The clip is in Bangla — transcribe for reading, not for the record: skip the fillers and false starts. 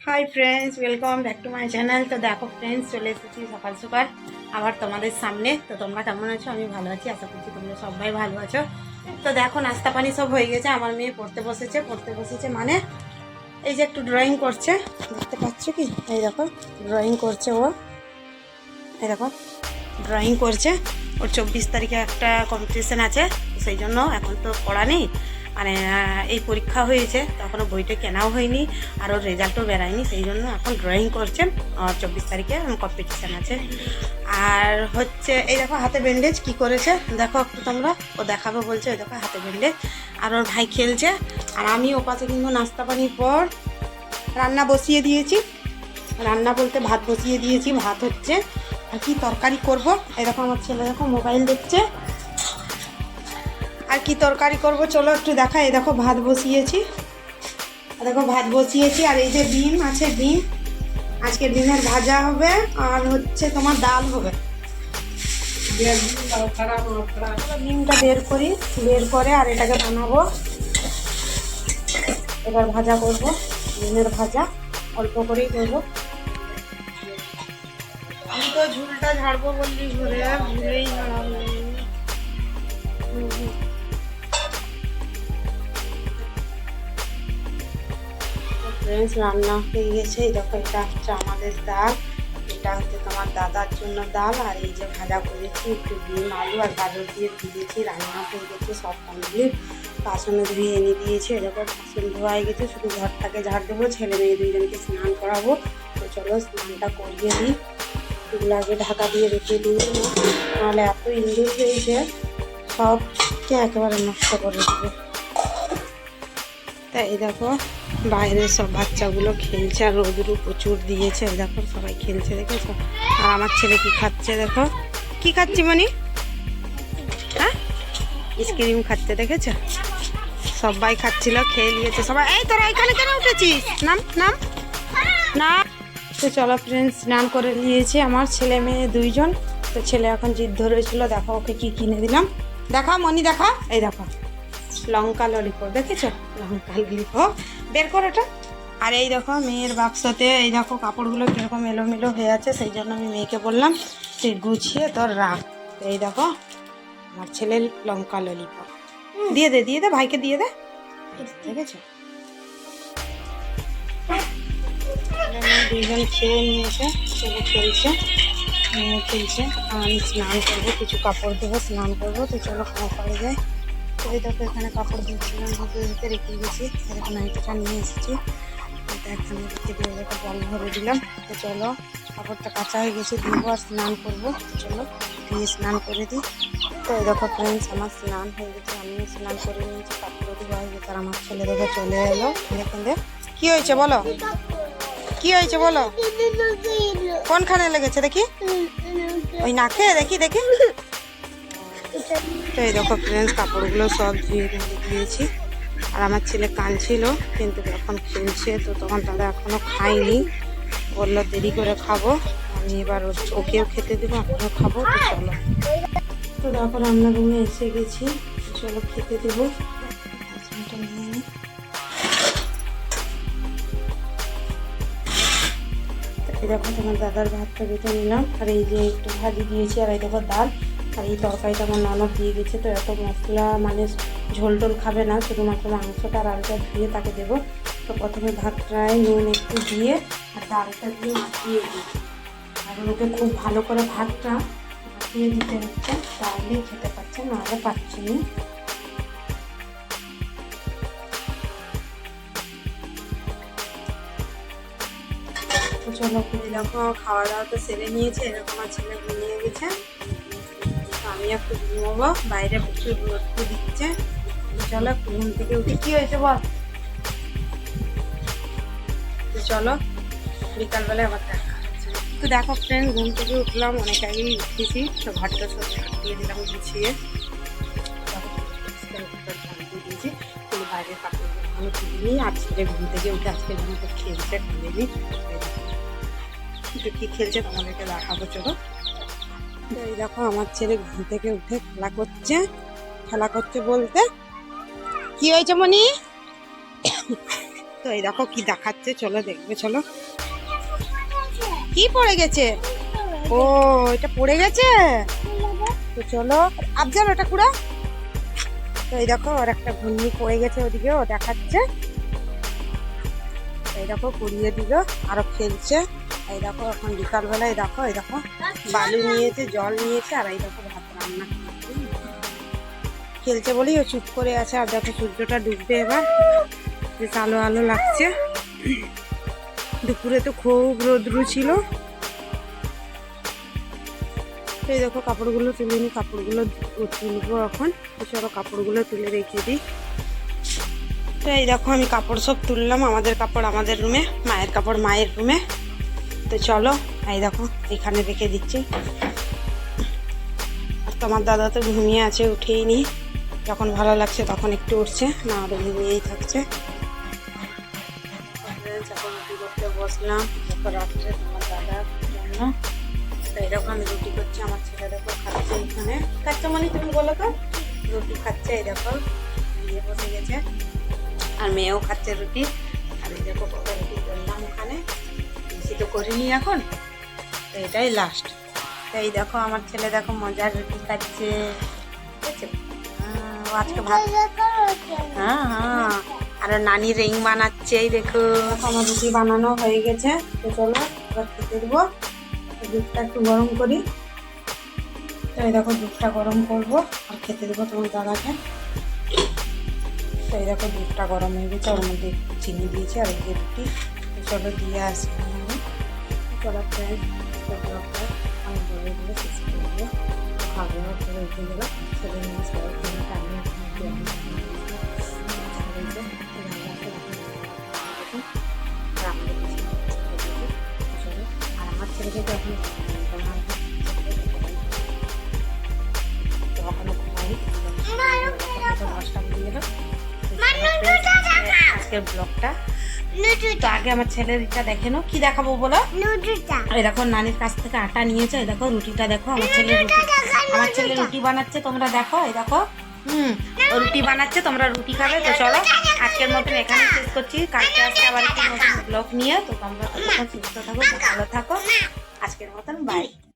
Hi friends, welcome back to my channel. তো দেখো ফ্রেন্ডস, চলে এসেছি সকাল সকাল আবার তোমাদের সামনে। তো তোমরা কেমন আছো? আমি ভালো আছি, আশা করছি তোমরা সবাই ভালো আছো। তো দেখো, নাস্তা পানি সব হয়ে গেছে। আমার মেয়ে পড়তে বসেছে মানে এই যে একটু ড্রয়িং করছে, দেখতে পাচ্ছ কি? এই দেখো ড্রয়িং করছে ও, এই দেখো ড্রয়িং করছে। ওর 24 তারিখে একটা কম্পিটিশান আছে, সেই জন্য এখন তো পড়া নেই, মানে এই পরীক্ষা হয়েছে, তখনও বইটা কেনাও হয়নি আর ওর রেজাল্টও বেরায়নি, সেই জন্য এখন ড্রয়িং করছে। আর 24 তারিখে কম্পিটিশান আছে। আর হচ্ছে এই দেখো হাতে ব্যান্ডেজ কি করেছে দেখো একটু তোমরা, ও দেখাবে বলছে, ওই দেখো হাতে ব্যান্ডেজ। আর ওর ভাই খেলছে, আর আমি ও পাশে কিন্তু নাস্তা পানির পর রান্না বসিয়ে দিয়েছি। রান্না বলতে ভাত বসিয়ে দিয়েছি, ভাত হচ্ছে। আর কি তরকারি করব, এরকম আমার ছেলে দেখো মোবাইল দেখছে। আর কি তরকারি করব চলো একটু দেখা। এই দেখো ভাত বসিয়েছি, আর এই যে ডিম আছে, ডিম আজকে ডিমের ভাজা হবে, আর হচ্ছে তোমার ডাল হবে। ডিমটা বের করে আর এটাকে বানাবো, এবার ভাজা করব। ডিমের ভাজা অল্প করেই করবো। আমি তো ঝুলটা ঝাড়বো বললি ঘুরে, ভুলেই ঝাড়াবো। ফ্রেন্ডস, রান্না হয়ে গেছে। এই দেখো এটা হচ্ছে আমাদের ডাল, এটা হচ্ছে তোমার দাদার জন্য ডাল। আর এই যে ভাজা করেছি, একটু ডিম আলু আর গাজর দিয়ে ভিজেছি, রান্না হয়ে গেছে সব কমপ্লিট। বাসনে ধুয়ে এনে দিয়েছি, এরকম বাসন ধোয়া হয়ে গেছে, শুধু ঘরটাকে ঝাড় দেবো, ছেলে মেয়ে দুইজনকে স্নান করাবো। তো চলো স্নানটা করিয়ে দিই, এগুলো আগে ঢাকা দিয়ে রেখে দিই, নাহলে এত ইঁদুর হয়েছে সবকে একেবারে নষ্ট করে দেবে। তাই এই দেখো বাইরে সব বাচ্চাগুলো খেলছে, আর রোদরু প্রচুর দিয়েছে, এই দেখো সবাই খেলছে দেখেছো। আর আমার ছেলে কি খাচ্ছে দেখো, কি খাচ্ছি মনি? হ্যাঁ, আইসক্রিম খাচ্ছে দেখেছো, সবাই খাচ্ছিল, খেয়ে নিয়েছে সবাই। এই তোরা এখানে কেন উঠেছিস? নাম নাম না। তো চলো ফ্রেন্ডস, স্নান করে নিয়েছি আমার ছেলে মেয়ে দুইজন। তো ছেলে এখন জিদ ধরেছিল, দেখো ওকে কি কিনে দিলাম, দেখা মনি দেখা। এই দেখো লঙ্কা ললিপপ, দেখেছো লঙ্কা ললিপপ, বের করে এটা। আর এই দেখো মেয়ের বাক্সতে এই দেখো কাপড়গুলো কীরকম এলোমেলো হয়ে আছে, সেই জন্য আমি মেয়েকে বললাম তুই গুছিয়ে তোর রাখ। এই দেখো আমার ছেলের লঙ্কা ললিপপ, দিয়ে দে ভাইকে দিয়ে দে, দেখেছো। দুইজন খেয়ে নিয়েছে, ছেলে খেলছে, মেয়ে খেলছে, আর আমি স্নান করবো, কিছু কাপড় দেবো, স্নান করবো। তো চলো করে যায়। তো এই দেখো এখানে কাপড় দিচ্ছিলাম, ধুতে রেখে গেছি, এরকম নাইটিটা নিয়ে এসেছি, এখানে রেখে দিয়ে দেখো জল ভরে দিলাম। তো চলো কাপড়টা কাঁচা হয়ে গেছে, ধুবো আর স্নান করবো। চলো দিয়ে স্নান করে দিই। তো এই দেখো ফ্রেন্ডস, আমার স্নান হয়ে গেছে, আমিও স্নান করে নিয়েছি, কাপড় ধোয়া হয়ে গেছে। আর আমার ছেলে দেখে চলে এলো, দেখে কি হয়েছে বলো, কি হয়েছে বলো, কোনখানে লেগেছে দেখি, ওই নাকে, দেখি দেখি। তো এই দেখো ফ্রেন্ডস, কাপড়গুলো সব ধুয়ে রেখে দিয়েছি। আর আমার ছেলে কাঁদছিল, কিন্তু যখন খেলছে, তো তখন তারা এখনও খায়নি, বললো দেরি করে খাবো। আমি এবার ওকেও খেতে দেবো, আমিও খাবো। তো চলো, তো দেখো রান্নার রুমে এসে গেছি, চলো খেতে দেবো। এই দেখো তোমার দাদার ভাতটা বেটে নিলাম, আর এই যে একটু ভাজি দিয়েছি, আর এই দেখো ডাল। আর এই তরকারিটা আমার ননদ দিয়ে গেছে। তো এত মশলা মানে ঝোল টোল খাবে না, শুধুমাত্র মাংসটা আর আলুটা ধুয়ে তাকে দেবো। তো প্রথমে ভাতটায় নুন একটু দিয়ে আর ডালটা দিয়ে মাখিয়ে দিই, আর ওকে খুব ভালো করে ভাতটা মাখিয়ে দিতে হচ্ছে, তাহলে খেতে পাচ্ছে, নাহলে পাচ্ছি না। তো চলো দেখো খাওয়া দাওয়া তো সেরে নিয়েছে, এরকম আমার ছেলে ঘুমিয়ে গেছে। আমি একটু ঘুমোবো, বাইরে প্রচুর রোদ দিচ্ছে। চলো একটু ঘুম থেকে উঠে, কি হয়েছে বল। তো চলো বিকালবেলায় আবার দেখা হচ্ছে। তো দেখো ফ্রেন্ড, ঘুম থেকে উঠলাম, অনেক আগেই উঠেছি। তো ঘরটা সব দিয়ে দিলাম গুছিয়ে, দিয়েছি, কিন্তু বাইরের কাপড়গুলো তুলিনি। আর ছেলে ঘুম থেকে উঠে আজকে ঘুমটা খেলছে, খেলেনি, কি খেলছে তোমাদেরকে দেখাবো চলো। এই দেখো আমার ছেলে ঘুম থেকে উঠে খেলা করছে বলতে কি হয়েছে মনি, তো এই দেখো কি দেখাচ্ছে, চলো দেখবে, চলো। কি পড়ে গেছে? ও, এটা পড়ে গেছে। তো চলো আফজাল ওটা কুড়া। তো এই দেখো ওর একটা ঘূর্ণি পড়ে গেছে, ওদিকে ও দেখাচ্ছে। এই দেখো কুড়িয়ে দিল, আরো খেলছে। এই দেখো এখন বিকালবেলায় দেখো, এই দেখো বালু নিয়েছে, জল নিয়েছে, আর এই দেখো ভাত রান্না খেলছে বলেই ও চুপ করে আছে। আর দেখো সূর্যটা ডুববে এবার, বেশ আলো আলো লাগছে। দুপুরে তো খুব রোদ্রু ছিল। তো এই দেখো কাপড়গুলো তুলে নি, কাপড়গুলো তুলবো এখন। তো চলো কাপড়গুলো তুলে রেখে দিই। তো এই দেখো আমি কাপড় সব তুললাম, আমাদের কাপড় আমাদের রুমে, মায়ের কাপড় মায়ের রুমে। তো চলো এই দেখো এখানে রেখে দিচ্ছি। আর তোমার দাদা তো ঘুমিয়ে আছে, উঠেই নি। যখন ভালো লাগছে তখন একটু উঠছে, না আরো ঘুমিয়েই থাকছে। এখন রুটি করতে বসলাম রাত্রে তোমার দাদার জন্য। তো এরকম আমি রুটি করছি, আমার ছেলে দেখো খাচ্ছে এখানে। খাচ্ছে মানে তুমি বলো তো, রুটি খাচ্ছে। এই দেখো দিয়ে বসে গেছে, আর মেয়েও খাচ্ছে রুটি। আর এই দেখো কত রুটি করলাম ওখানে, বেশি তো করিনি এখন, তো এটাই লাস্ট। তো এই দেখো আমার ছেলে দেখো মজার রুটি খাচ্ছে, ঠিক আছে। আজকে ভাত, হ্যাঁ হ্যাঁ, আর নানি রিং বানাচ্ছে। এই দেখো আমার রুটি বানানো হয়ে গেছে। তো চলো এবার খেতে দেবো। দুধটা একটু গরম করি। তো এই দেখো দুধটা গরম করবো আর খেতে দেবো তোমার দাদাকে। তো এই দেখো দুধটা গরম হয়ে গেছে, ওর মধ্যে একটু চিনি দিয়েছি, আর এই যে রুটি। তো চলো দিয়ে আসি আমি। চলো ফ্রেন্ড, আমি বলে দিলে শেষ করে দেবো। খাওয়া দাওয়া করে উঠে গেলো, ছেলে নিয়ে সবাই খেলে টাইমে আর আমার ছেলেকে তো এখন এখনো ঘুমাই, 10টা বেজে গেল। আজকের ব্লগটা তো আগে আমার ছেলের এটা দেখে নাও, কি দেখাবো বলো। এই দেখো নানির কাছ থেকে আটা নিয়েছে, এই দেখো রুটিটা দেখো, আমার ছেলে রুটি বানাচ্ছে, তোমরা দেখো। এই দেখো ও রুটি বানাচ্ছে, তোমরা রুটি খাবে। তো চলো আজকের মতন এখানে শেষ করছি, কালকে আসছে আবার একটি নতুন ব্লগ নিয়ে। তো তোমরা ততক্ষণ সুস্থ থাকো, ভালো থাকো। আজকের মতন বাই।